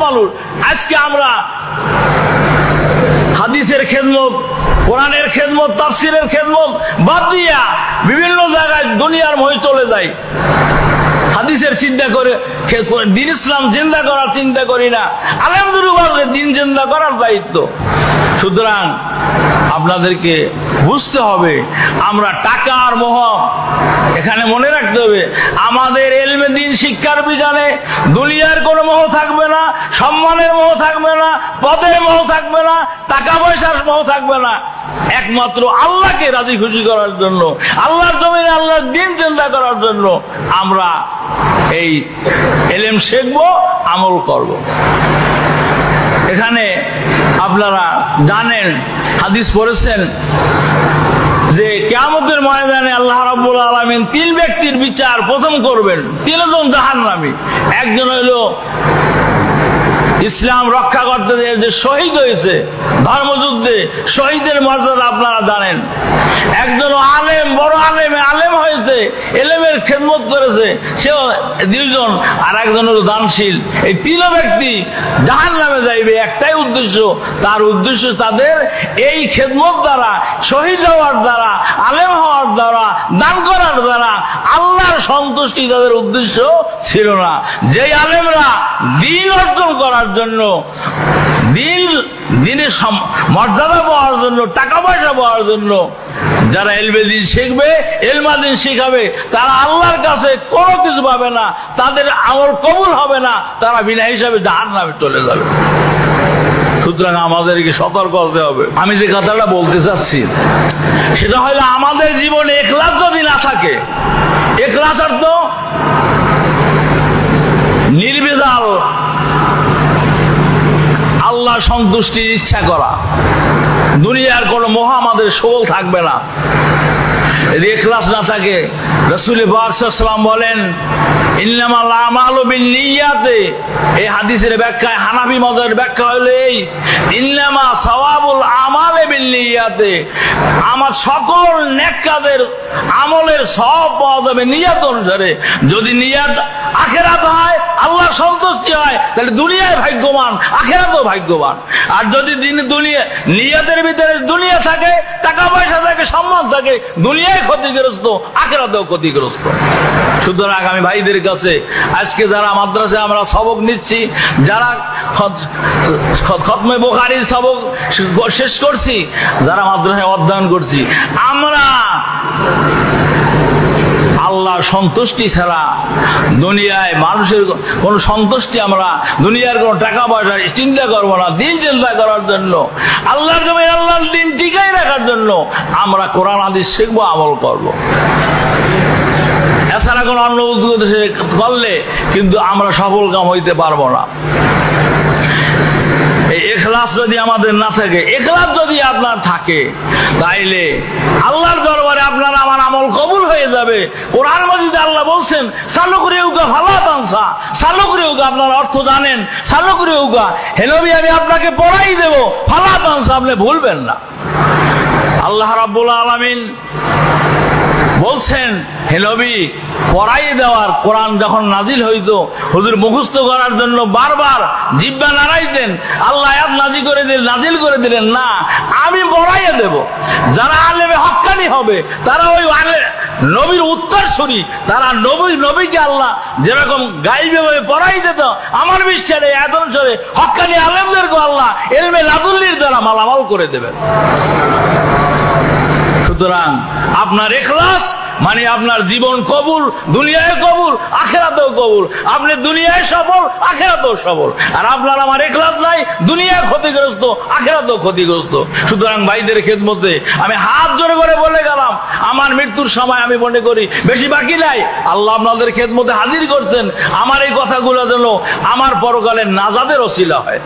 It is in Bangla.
মানুষ। আজকে আমরা হাদিসের খেদমত, কোরআনের খেদমত, তাফসিরের খেদমত বাদ দিয়া বিভিন্ন জায়গায় দুনিয়ার মোহে চলে যাই। হাদিসের চিন্তা করে দিন ইসলাম জিন্দা করার চিন্তা করি না। আলহামদুলিল্লাহ দিন জিন্দা করার দায়িত্ব। সুতরাং আপনাদেরকে বুঝতে হবে, আমরা টাকার মোহ, এখানে মনে রাখতে হবে আমাদের এলমে দিন শিক্ষার বিধানে দুনিয়ার কোনো মোহ থাকবে না, সম্মানের মোহ থাকবে না, পদের মোহ থাকবে না, টাকা পয়সার মোহ থাকবে না। একমাত্র আল্লাহকে রাজি খুশি করার জন্য, আল্লাহর জমিনে আল্লাহর দিন চিন্তা করার জন্য আমরা এই এলেম শিখবো, আমল করব। এখানে আপনারা জানেন, হাদিস পড়েছেন যে কিয়ামতের ময়দানে আল্লাহ রাব্বুল আলামিন তিন ব্যক্তির বিচার প্রথম করবেন। তিনজন জাহান্নামী। একজন হইল ইসলাম রক্ষা করতে যে শহীদ হয়েছে ধর্মযুদ্ধে, শহীদের মর্যাদা আপনারা জানেন। একজন আলেম, বড় আলেম হয়েছে, এলেমের খেদমত করেছে, সেও দুইজন। আর একজন হলো দানশীল। এই তিন ব্যক্তি জাহান্নামে যাইবে। একটাই উদ্দেশ্য, তার উদ্দেশ্য তাদের এই খেদমত দ্বারা, শহীদ হওয়ার দ্বারা, আলেম হওয়ার দ্বারা, দান করার দ্বারা আল্লাহর সন্তুষ্টি তাদের উদ্দেশ্য ছিল না। যেই আলেমরা দিন অর্জন করার জন্য, দিনের মর্যাদা পাওয়ার জন্য, টাকা পয়সা পাওয়ার জন্য যারা এলমে দিন শিখবে, এলমা দিন শিখাবে, তারা আল্লাহর কাছে কোনো কিছু পাবে না, তাদের আমল কবুল হবে না, তারা বিনা হিসাবে জাহান্নামে চলে যাবে। সুতরাং আমাদেরকে সতর্ক হতে হবে। আমি যে কথাটা বলতে চাচ্ছি সেটা হলো, আমাদের জীবনে ইখলাস যদি না থাকে, ইখলাস অর্থ নির্বিধাল আল্লাহ সন্তুষ্টির ইচ্ছা করা, দুনিয়ার কোনো মোহ আমাদের সবল থাকবে না। যদি ইখলাস না থাকে, রাসূল পাক সাল্লাল্লাহু আলাইহি ওয়াসাল্লাম বলেন ইন্নামাল আমালু বিন্নিয়াতে। এই হাদিসের ব্যাখ্যায়, হানাফি মাযহাবের ব্যাখ্যা হলো এই, ইন্নামা সাওয়াবুল আমালে বিন্নিয়াতে। আমার সকল নেক কাজের আমলের সওয়াব পাওয়া যাবে নিয়ত অনুসারে। যদি নিয়ত আখিরাত হয়, আল্লাহ সন্তুষ্টি হয়, তাহলে দুনিয়ায় ভাগ্যবান, আখিরাতেও ভাগ্যবান। আর যদি নিয়তের ভিতরে দুনিয়া থাকে, টাকা পয়সা থাকে, সম্মান থাকে, দুনিয়ায় ক্ষতিগ্রস্ত, আখিরাতেও ক্ষতিগ্রস্ত। সুতরাং আমি ভাইদের কাছে, আজকে যারা মাদ্রাসায় আমরা সবক নিচ্ছি, যারা খতমে বুখারীর সবক শেষ করছি, যারা মাদ্রাসায় অধ্যয়ন করছি, আমরা আল্লাহর সন্তুষ্টি ছাড়া দুনিয়ায় মানুষের কোন সন্তুষ্টি, আমরা দুনিয়ার কোন টাকা পয়সা চিন্তা করবো না। দিন চিন্তা করার জন্য, আল্লাহর জমিনে আল্লাহর দিন টিকাই রাখার জন্য আমরা কোরআন হাদিস শিখবো, আমল করবো। এছাড়া কোন অন্য উদ্দেশ্যে করলে কিন্তু আমরা সফল কাম হইতে পারবো না। এই ইখলাস যদি আমাদের না থাকে, ইখলাস যদি আপনার থাকে, তাইলে আল্লাহর দরবারে আপনার আমার আমল কবুল হয়ে যাবে। কোরআন মাজিদে আল্লাহ বলছেন সালুকরিউকা ফালা তানসা। সালুকরিউকা আপনার অর্থ জানেন, সালুকরিউকা হে নবী আমি আপনাকে পড়াই দেব, ফালা তানসা আপনি ভুলবেন না। আল্লাহ রাব্বুল আলামিন বলছেন হে নবী পড়াই দেওয়ার। কোরআন যখন নাজিল হইতো, হুজুর মুখস্থ করার জন্য বারবার জিহ্বা নাড়াইতেন। আল্লাহ আয়াত নাজিল করে দিলেন, না আমি পড়াইয়া দেব। যারা আলেমে হক্কানি হবে, তারা ওই নবীর উত্তরসূরি, তারা নবীকে আল্লাহ যেরকম গাইবে ভাবে পড়াই দিত, আমার বিশ্বাসে আয়াত অনুসারে হক্কানি আলেমদেরকে আল্লাহ ইলমে লাদুল্লির দ্বারা মালামাল করে দেবেন। সুতরাং আপনার ইখলাস মানে আপনার জীবন কবুল, দুনিয়ায় কবুল, আখিরাতেও কবুল। আপনি দুনিয়ায় সফল, আখিরাতেও সফল। আর আপনার আমার ইখলাস নাই, দুনিয়ায় ক্ষতিগ্রস্ত, আখিরাতেও ক্ষতিগ্রস্ত। সুতরাং ভাইদের খেদমতে আমি হাত জোড়ে করে বলে গেলাম, আমার মৃত্যুর সময় আমি মনে করি বেশি বাকি নাই। আল্লাহ আপনাদের খেদমতে হাজির করছেন, আমার এই কথাগুলো যেন আমার পরকালের নাজাতের ওসিলা হয়।